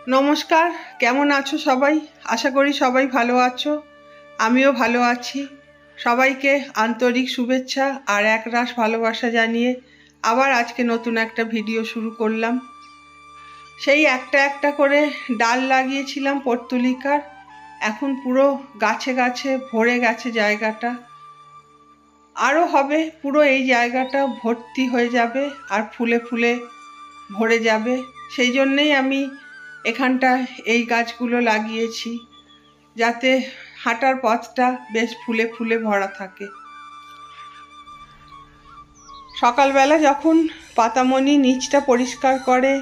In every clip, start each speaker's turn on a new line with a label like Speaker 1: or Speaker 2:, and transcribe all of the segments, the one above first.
Speaker 1: নমস্কার, কেমন আছো সবাই? আশা করি সবাই ভালো আছো। আমিও ভালো আছি। সবাইকে আন্তরিক শুভেচ্ছা আর একরাশ ভালোবাসা জানিয়ে আবার আজকে নতুন একটা ভিডিও শুরু করলাম। সেই একটা একটা করে ডাল লাগিয়েছিলাম পর্তুলিকার, এখন পুরো গাছে গাছে ভরে গেছে জায়গাটা। আরও হবে, পুরো এই জায়গাটা ভর্তি হয়ে যাবে আর ফুলে ফুলে ভরে যাবে। সেই জন্যেই আমি এখানটা এই গাছগুলো লাগিয়েছি, যাতে হাঁটার পথটা বেশ ফুলে ফুলে ভরা থাকে। সকালবেলা যখন পাতামণি নিচটা পরিষ্কার করে,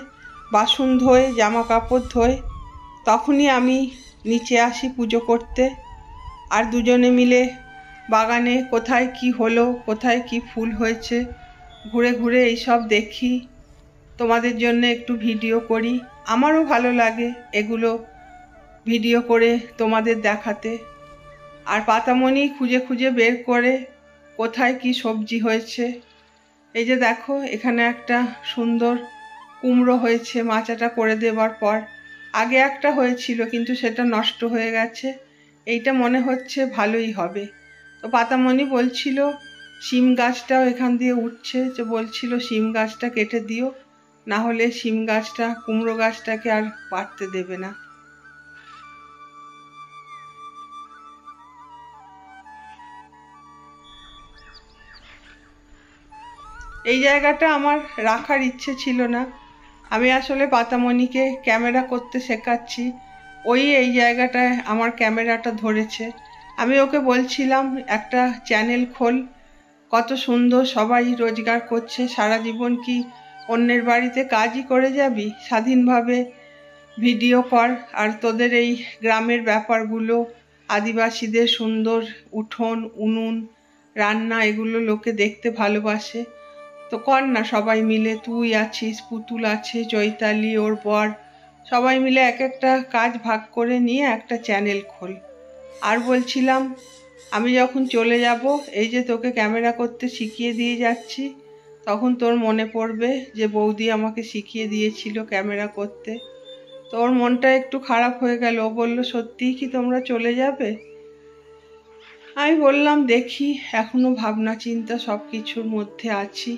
Speaker 1: বাসন ধোয়, জামা কাপড় ধোয়, তখনই আমি নিচে আসি পুজো করতে। আর দুজনে মিলে বাগানে কোথায় কি হলো, কোথায় কি ফুল হয়েছে, ঘুরে ঘুরে এইসব দেখি। তোমাদের জন্য একটু ভিডিও করি, আমারও ভালো লাগে এগুলো ভিডিও করে তোমাদের দেখাতে। আর পাতামণি খুঁজে খুঁজে বের করে কোথায় কি সবজি হয়েছে। এই যে দেখো, এখানে একটা সুন্দর কুমড়ো হয়েছে মাচাটা করে দেবার পর। আগে একটা হয়েছিল কিন্তু সেটা নষ্ট হয়ে গেছে, এইটা মনে হচ্ছে ভালোই হবে। তো পাতামণি বলছিল শিম গাছটাও এখান দিয়ে উঠছে, যে বলছিল শিম গাছটা কেটে দিও, না হলে শিম গাছটা কুমড়ো গাছটাকে আর বাড়তে দেবে না। এই জায়গাটা আমার রাখার ইচ্ছে ছিল না। আমি আসলে পাতামণিকে ক্যামেরা করতে শেখাচ্ছি, এই জায়গাটায় আমার ক্যামেরাটা ধরেছে। আমি ওকে বলছিলাম একটা চ্যানেল খোল, কত সুন্দর সবাই রোজগার করছে, সারা জীবন কি অন্যের বাড়িতে কাজই করে যাবি? স্বাধীনভাবে ভিডিও কর। আর তোদের এই গ্রামের ব্যাপারগুলো, আদিবাসীদের সুন্দর উঠোন, উনুন, রান্না, এগুলো লোকে দেখতে ভালোবাসে। তো কর না সবাই মিলে, তুই আছিস, পুতুল আছে, চৈতালি ওর বর, সবাই মিলে এক একটা কাজ ভাগ করে নিয়ে একটা চ্যানেল খোল। আর বলছিলাম আমি যখন চলে যাব, এই যে তোকে ক্যামেরা করতে শিখিয়ে দিয়ে যাচ্ছি, তখন তোর মনে পড়বে যে বৌদি আমাকে শিখিয়ে দিয়েছিল ক্যামেরা করতে। তোর মনটা একটু খারাপ হয়ে গেল। ও বলল, সত্যিই কি তোমরা চলে যাবে? আমি বললাম দেখি, এখনো ভাবনা চিন্তা সব কিছুর মধ্যে আছি,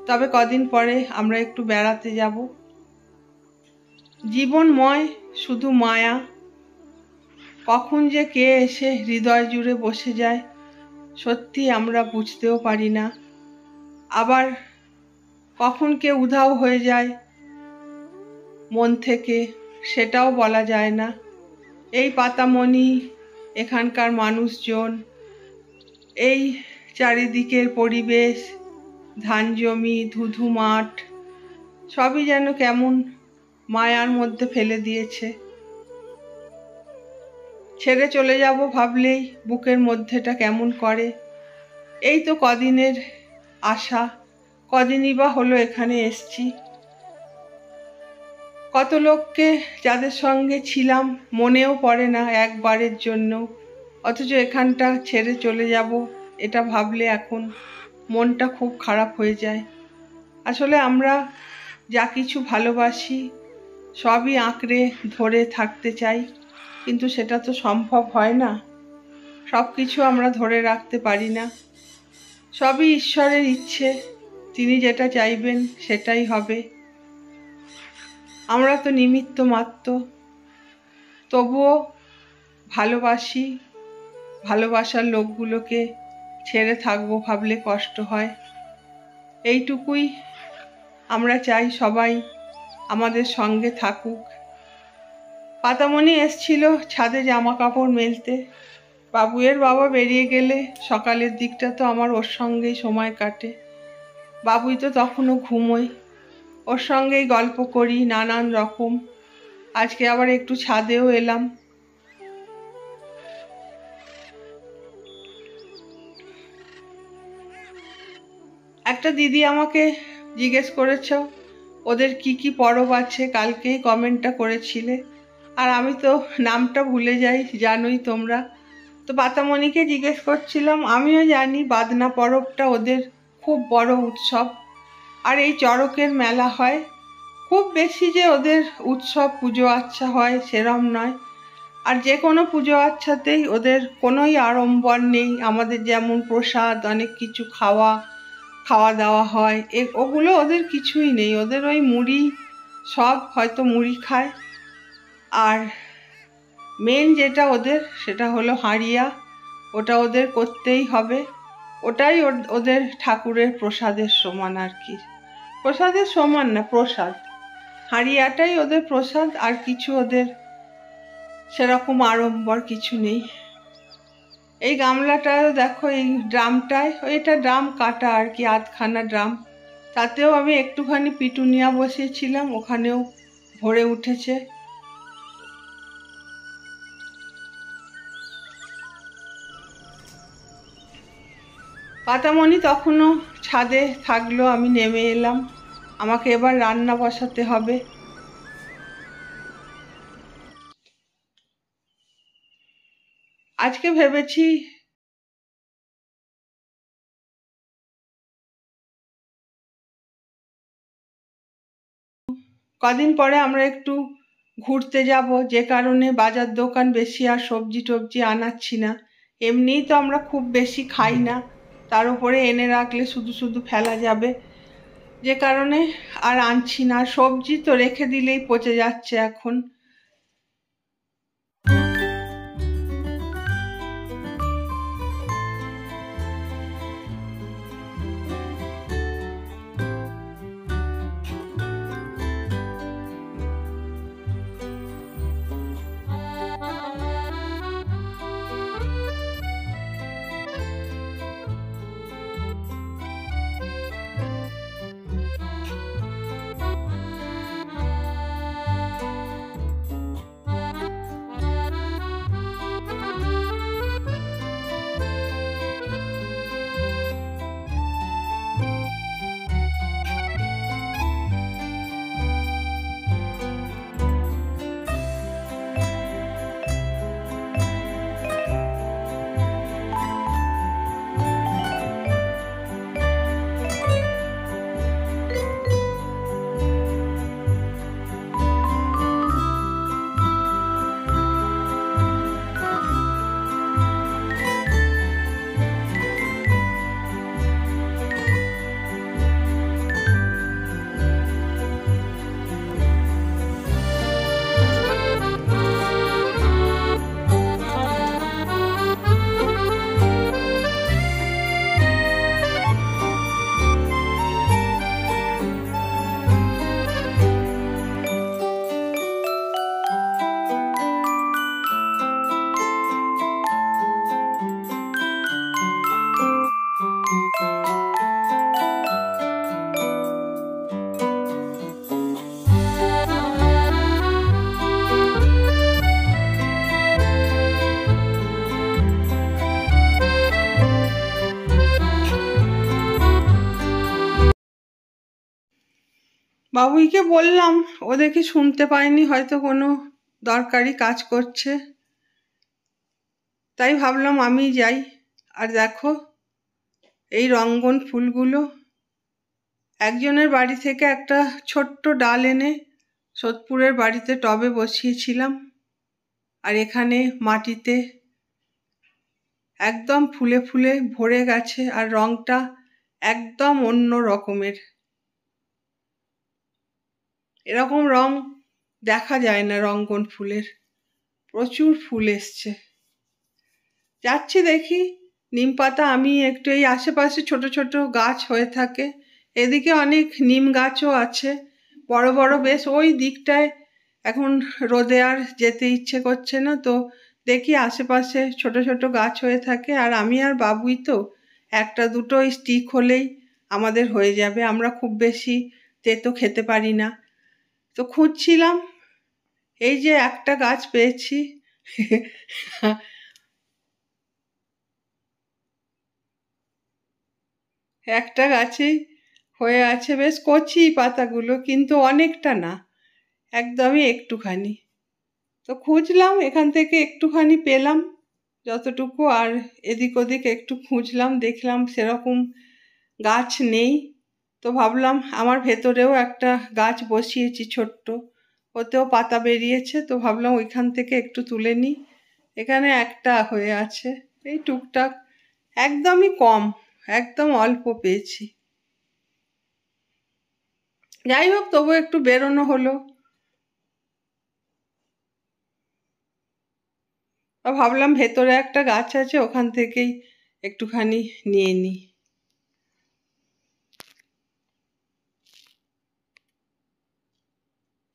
Speaker 1: তবে কদিন পরে আমরা একটু বেড়াতে যাব। জীবনময় শুধু মায়া, কখন যে কে এসে হৃদয় জুড়ে বসে যায় সত্যি আমরা বুঝতেও পারি না। আবার কখন কে উধাও হয়ে যায় মন থেকে, সেটাও বলা যায় না। এই পাতামণি, এখানকার মানুষজন, এই চারিদিকের পরিবেশ, ধান জমি, ধুধু মাঠ, সবই যেন কেমন মায়ার মধ্যে ফেলে দিয়েছে। ছেড়ে চলে যাব ভাবলেই বুকের মধ্যেটা কেমন করে। এই তো কদিনের আশা, কদিনই বা হলো এখানে এসছি। কত লোককে যাদের সঙ্গে ছিলাম মনেও পড়ে না একবারের জন্য, অথচ এখানটা ছেড়ে চলে যাব, এটা ভাবলে এখন মনটা খুব খারাপ হয়ে যায়। আসলে আমরা যা কিছু ভালোবাসি সবই আঁকড়ে ধরে থাকতে চাই, কিন্তু সেটা তো সম্ভব হয় না। সব কিছু আমরা ধরে রাখতে পারি না। সবই ঈশ্বরের ইচ্ছে, তিনি যেটা চাইবেন সেটাই হবে। আমরা তো নিমিত্ত মাত্র। তবুও ভালোবাসি, ভালোবাসার লোকগুলোকে ছেড়ে থাকবো ভাবলে কষ্ট হয়। এইটুকুই আমরা চাই, সবাই আমাদের সঙ্গে থাকুক। পাতামণি এসছিল ছাদে জামা কাপড় মেলতে। বাবুয়ের বাবা বেরিয়ে গেলে সকালের দিকটা তো আমার ওর সঙ্গেই সময় কাটে। বাবুই তো তখনও ঘুমোয়, ওর সঙ্গেই গল্প করি নানান রকম। আজকে আবার একটু ছাদেও এলাম। একটা দিদি আমাকে জিজ্ঞেস করেছ ওদের কি কি পরব আছে, কালকেই কমেন্টটা করেছিলে। আর আমি তো নামটা ভুলে যাই, জানোই তোমরা। তো পাতামণিকে জিজ্ঞেস করছিলাম, আমিও জানি বাদনা পরবটা ওদের খুব বড় উৎসব। আর এই চড়কের মেলা হয়, খুব বেশি যে ওদের উৎসব পুজো আচ্ছা হয় সেরম নয়। আর যে কোনো পুজো আচ্ছাতেই ওদের কোনোই আড়ম্বর নেই। আমাদের যেমন প্রসাদ, অনেক কিছু খাওয়া দাওয়া হয়, ওগুলো ওদের কিছুই নেই। ওদের ওই মুড়ি, সব হয়তো মুড়ি খায়। আর মেন যেটা ওদের, সেটা হলো হাঁড়িয়া। ওটা ওদের করতেই হবে। ওটাই ওদের ঠাকুরের প্রসাদের সমান আর কি। প্রসাদের সমান না, প্রসাদ। হাঁড়িয়াটাই ওদের প্রসাদ, আর কিছু ওদের সেরকম আড়ম্বর কিছু নেই। এই গামলাটায় দেখো, এই ড্রামটায়, এটা ড্রাম কাটা আর কি, আধখানা ড্রাম। তাতেও আমি একটুখানি পিটুনিয়া বসিয়েছিলাম, ওখানেও ভরে উঠেছে। পাতামণি তখনও ছাদে থাকলো, আমি নেমে এলাম। আমাকে এবার রান্না বসাতে হবে। আজকে ভেবেছি কদিন পরে আমরা একটু ঘুরতে যাব, যে কারণে বাজার দোকান বেশি আর সবজি টবজি আনাচ্ছি না। এমনিই তো আমরা খুব বেশি খাই না, তার উপরে এনে রাখলে শুধু শুধু ফেলা যাবে, যে কারণে আর আনছি না। সবজি তো রেখে দিলেই পচে যাচ্ছে এখন। বাবুইকে বললাম, ও দেখি শুনতে পায়নি, হয়তো কোনো দরকারি কাজ করছে, তাই ভাবলাম আমি যাই। আর দেখো, এই রঙ্গন ফুলগুলো একজনের বাড়ি থেকে একটা ছোট্ট ডাল এনে সোদপুরের বাড়িতে টবে বসিয়েছিলাম, আর এখানে মাটিতে একদম ফুলে ফুলে ভরে গেছে, আর রংটা একদম অন্য রকমের। এরকম রং দেখা যায় না রঙ্গন ফুলের। প্রচুর ফুল এসছে। যাচ্ছি দেখি নিম পাতা, আমি একটু এই আশেপাশে ছোট ছোট গাছ হয়ে থাকে, এদিকে অনেক নিম গাছও আছে, বড় বড় বেশ। ওই দিকটায় এখন রোদে আর যেতে ইচ্ছে করছে না, তো দেখি আশেপাশে ছোট ছোট গাছ হয়ে থাকে। আর আমি আর বাবুই তো একটা দুটো স্টিক হলেই আমাদের হয়ে যাবে, আমরা খুব বেশি তেতো খেতে পারি না। তো খুঁজছিলাম, এই যে একটা গাছ পেয়েছি। একটা গাছেই হয়ে আছে, বেশ কচি পাতাগুলো, কিন্তু অনেকটা না, একদমই একটুখানি। তো খুঁজলাম, এখান থেকে একটুখানি পেলাম যতটুকু, আর এদিক ওদিক একটু খুঁজলাম, দেখলাম সেরকম গাছ নেই। তো ভাবলাম আমার ভেতরেও একটা গাছ বসিয়েছি ছোট্ট, ওতেও পাতা বেরিয়েছে, তো ভাবলাম ওইখান থেকে একটু তুলে নিই। এখানে একটা হয়ে আছে, এই টুকটাক, একদমই কম, একদম অল্প পেয়েছি। যাই হোক, তবু একটু বেরোনো হলো। ভাবলাম ভেতরে একটা গাছ আছে, ওখান থেকেই একটুখানি নিয়ে নিই।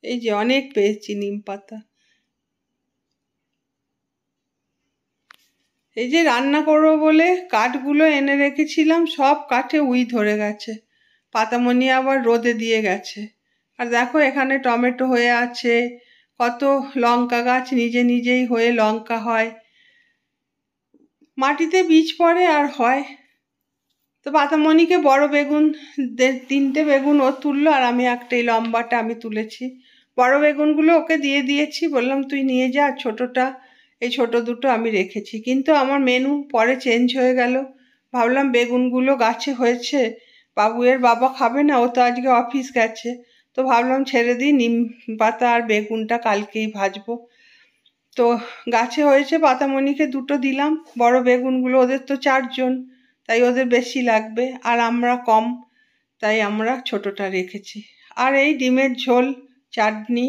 Speaker 1: এই যে অনেক পেয়েছি নিম পাতা। এই যে রান্না করবো বলে কাঠগুলো এনে রেখেছিলাম, সব কাঠে উই ধরে গেছে। পাতামণি আবার রোদে দিয়ে গেছে। আর দেখো এখানে টমেটো হয়ে আছে, কত লঙ্কা গাছ নিজে নিজেই হয়ে লঙ্কা হয়, মাটিতে বীজ পড়ে আর হয়। তো পাতামণিকে বড় বেগুন, 3টে বেগুন ও তুললো, আর আমি একটাই লম্বাটা আমি তুলেছি। বড় বেগুনগুলো ওকে দিয়ে দিয়েছি, বললাম তুই নিয়ে যা, ছোটটা, এই ছোট দুটো আমি রেখেছি। কিন্তু আমার মেনু পরে চেঞ্জ হয়ে গেল। ভাবলাম বেগুনগুলো গাছে হয়েছে, বাবুয়ের বাবা খাবে না, ও তো আজকে অফিস গেছে, তো ভাবলাম ছেড়ে দিই, নিম পাতা আর বেগুনটা কালকেই ভাজবো। তো গাছে হয়েছে, পাতামণিকে দুটো দিলাম। বড় বেগুনগুলো, ওদের তো 4জন, তাই ওদের বেশি লাগবে, আর আমরা কম, তাই আমরা ছোটটা রেখেছি। আর এই ডিমের ঝোল, চাটনি,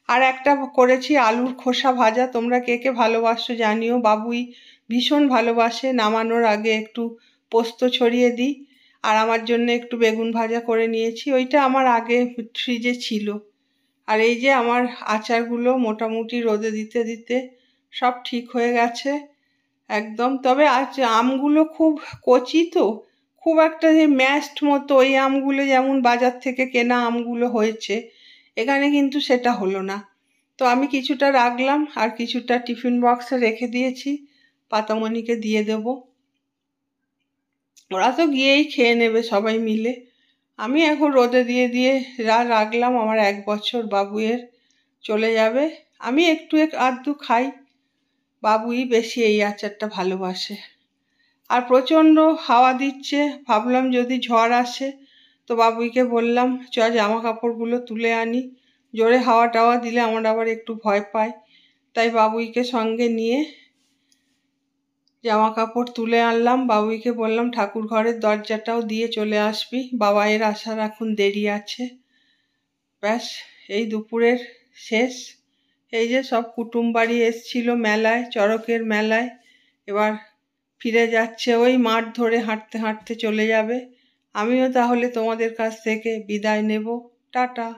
Speaker 1: আর একটা করেছি আলুর খোসা ভাজা। তোমরা কে কে ভালোবাসো জানিও, বাবুই ভীষণ ভালোবাসে। নামানোর আগে একটু পোস্ত ছড়িয়ে দিই। আর আমার জন্য একটু বেগুন ভাজা করে নিয়েছি, ওইটা আমার আগে ফ্রিজে ছিল। আর এই যে আমার আচারগুলো মোটামুটি রোদে দিতে দিতে সব ঠিক হয়ে গেছে একদম। তবে আজ আমগুলো খুব কচি, তো খুব একটা যে ম্যাশড মতো ওই আমগুলো যেমন বাজার থেকে কেনা আমগুলো হয়েছে, এখানে কিন্তু সেটা হলো না। তো আমি কিছুটা রাখলাম, আর কিছুটা টিফিন বক্সে রেখে দিয়েছি, পাতামণিকে দিয়ে দেব। ওরা তো গিয়েই খেয়ে নেবে সবাই মিলে। আমি এখন রোদে দিয়ে দিয়ে রাখলাম। আমার 1 বছর বাবুয়ের চলে যাবে। আমি একটু আধটু খাই, বাবুই বেশি এই আচারটা ভালোবাসে। আর প্রচণ্ড হাওয়া দিচ্ছে, ভাবলাম যদি ঝড় আসে, তো বাবুইকে বললাম জামা কাপড়গুলো তুলে আনি। জোরে হাওয়া টাওয়া দিলে আমার আবার একটু ভয় পায়, তাই বাবুইকে সঙ্গে নিয়ে জামা কাপড় তুলে আনলাম। বাবুইকে বললাম ঠাকুর ঘরের দরজাটাও দিয়ে চলে আসবি, বাবাইয়ের আসার এখন দেরি আছে। ব্যাস, এই দুপুরের শেষ। এই যে সব কুটুম বাড়ি এসছিল মেলায়, চড়কের মেলায়, এবার ফিরে যাচ্ছে, ওই মাঠ ধরে হাঁটতে হাঁটতে চলে যাবে। আমিও তাহলে তোমাদের কাছ থেকে বিদায় নেব। টাটা।